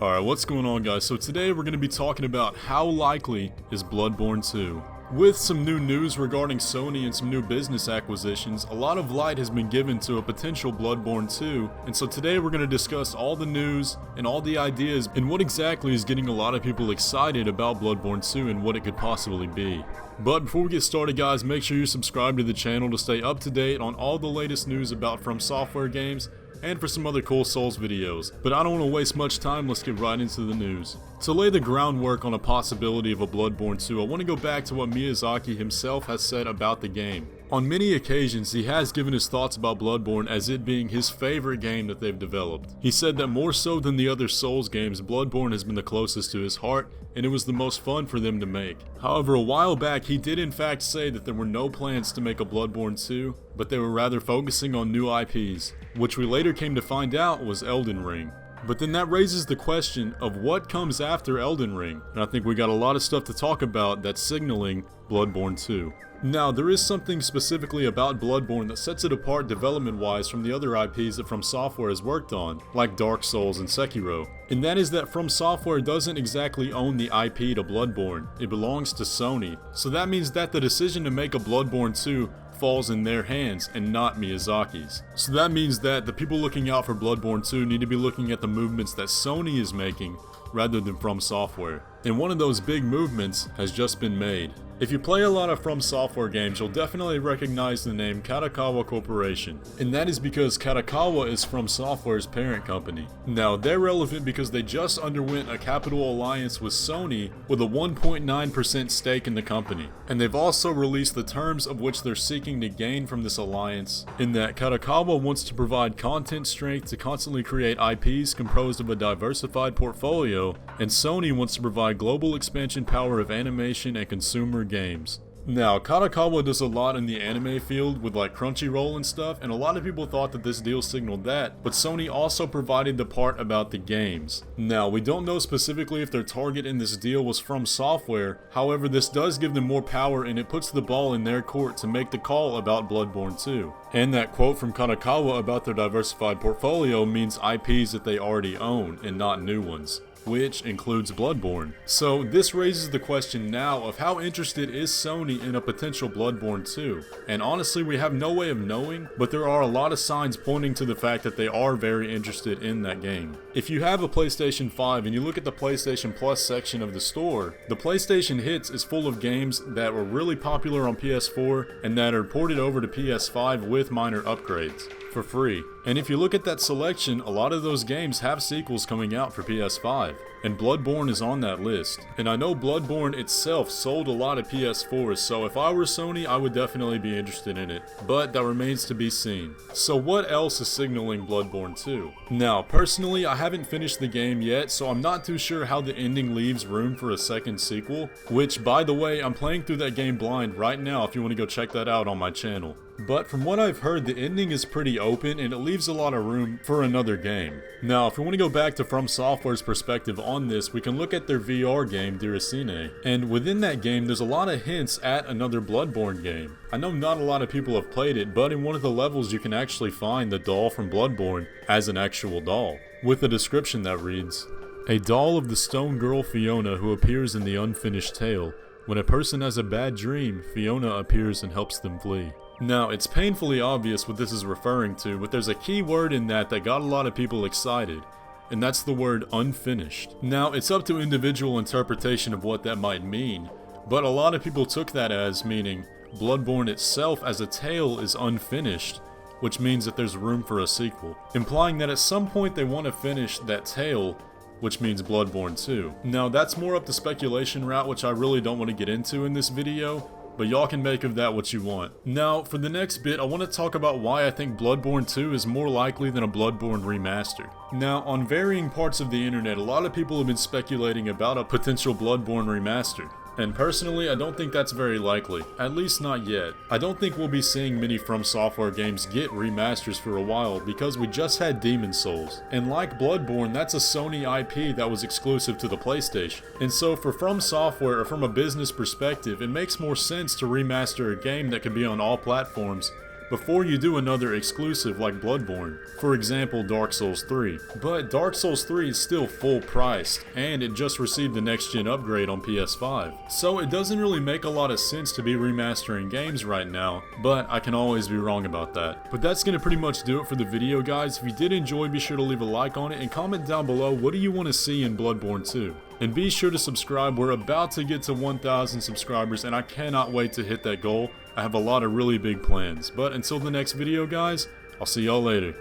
Alright, what's going on, guys? So today we're going to be talking about how likely is Bloodborne 2. With some new news regarding Sony and some new business acquisitions, a lot of light has been given to a potential Bloodborne 2, and so today we're going to discuss all the news and all the ideas and what exactly is getting a lot of people excited about Bloodborne 2 and what it could possibly be. But before we get started, guys, make sure you subscribe to the channel to stay up to date on all the latest news about From Software games and for some other cool Souls videos. But I don't want to waste much time, let's get right into the news. To lay the groundwork on a possibility of a Bloodborne 2, I want to go back to what Miyazaki himself has said about the game. On many occasions, he has given his thoughts about Bloodborne as it being his favorite game that they've developed. He said that more so than the other Souls games, Bloodborne has been the closest to his heart, and it was the most fun for them to make. However, a while back, he did in fact say that there were no plans to make a Bloodborne 2, but they were rather focusing on new IPs, which we later came to find out was Elden Ring. But then that raises the question of what comes after Elden Ring, and I think we got a lot of stuff to talk about that's signaling Bloodborne 2. Now, there is something specifically about Bloodborne that sets it apart development-wise from the other IPs that From Software has worked on, like Dark Souls and Sekiro. And that is that From Software doesn't exactly own the IP to Bloodborne, it belongs to Sony. So that means that the decision to make a Bloodborne 2 falls in their hands and not Miyazaki's. So that means that the people looking out for Bloodborne 2 need to be looking at the movements that Sony is making rather than From Software. And one of those big movements has just been made. If you play a lot of From Software games, you'll definitely recognize the name Kadokawa Corporation, and that is because Kadokawa is From Software's parent company. Now, they're relevant because they just underwent a capital alliance with Sony with a 1.9% stake in the company, and they've also released the terms of which they're seeking to gain from this alliance, in that Kadokawa wants to provide content strength to constantly create IPs composed of a diversified portfolio, and Sony wants to provide global expansion power of animation and consumer games. Now, Kadokawa does a lot in the anime field with like Crunchyroll and stuff, and a lot of people thought that this deal signaled that, but Sony also provided the part about the games. Now, we don't know specifically if their target in this deal was From Software, however this does give them more power and it puts the ball in their court to make the call about Bloodborne 2. And that quote from Kadokawa about their diversified portfolio means IPs that they already own and not new ones, which includes Bloodborne. So this raises the question now of how interested is Sony in a potential Bloodborne 2? And honestly, we have no way of knowing, but there are a lot of signs pointing to the fact that they are very interested in that game. If you have a PlayStation 5 and you look at the PlayStation Plus section of the store, the PlayStation Hits is full of games that were really popular on PS4 and that are ported over to PS5 with minor upgrades for free. And if you look at that selection, a lot of those games have sequels coming out for PS5, and Bloodborne is on that list. And I know Bloodborne itself sold a lot of PS4s, so if I were Sony, I would definitely be interested in it, but that remains to be seen. So what else is signaling Bloodborne 2? Now, personally, I haven't finished the game yet, so I'm not too sure how the ending leaves room for a second sequel, which, by the way, I'm playing through that game blind right now if you want to go check that out on my channel. But from what I've heard, the ending is pretty open and it leaves a lot of room for another game. Now, if we want to go back to From Software's perspective on this, we can look at their VR game, Dirasine. And within that game, there's a lot of hints at another Bloodborne game. I know not a lot of people have played it, but in one of the levels you can actually find the doll from Bloodborne as an actual doll, with a description that reads, "A doll of the stone girl Fiona who appears in the unfinished tale. When a person has a bad dream, Fiona appears and helps them flee." Now, it's painfully obvious what this is referring to, but there's a key word in that got a lot of people excited, and that's the word unfinished. Now, it's up to individual interpretation of what that might mean, but a lot of people took that as meaning Bloodborne itself as a tale is unfinished, which means that there's room for a sequel, implying that at some point they want to finish that tale, which means Bloodborne 2. Now, that's more up the speculation route, which I really don't want to get into in this video, but y'all can make of that what you want. Now, for the next bit, I want to talk about why I think Bloodborne 2 is more likely than a Bloodborne remaster. Now, on varying parts of the internet, a lot of people have been speculating about a potential Bloodborne remaster. And personally, I don't think that's very likely, at least not yet. I don't think we'll be seeing many From Software games get remasters for a while because we just had Demon Souls. And like Bloodborne, that's a Sony IP that was exclusive to the PlayStation. And so for From Software, or from a business perspective, it makes more sense to remaster a game that can be on all platforms before you do another exclusive like Bloodborne, for example Dark Souls 3. But Dark Souls 3 is still full priced, and it just received the next gen upgrade on PS5. So it doesn't really make a lot of sense to be remastering games right now, but I can always be wrong about that. But that's gonna pretty much do it for the video, guys. If you did enjoy, be sure to leave a like on it and comment down below what do you want to see in Bloodborne 2. And be sure to subscribe. We're about to get to 1,000 subscribers and I cannot wait to hit that goal. I have a lot of really big plans. But until the next video, guys, I'll see y'all later.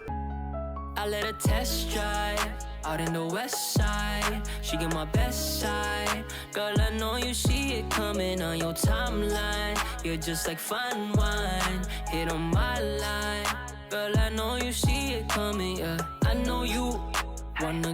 I let her test drive out in the west side. She get my best side. Girl, I know you see it coming on your timeline. You're just like fine wine, hit on my line. Girl, I know you see it coming, yeah. I know you wanna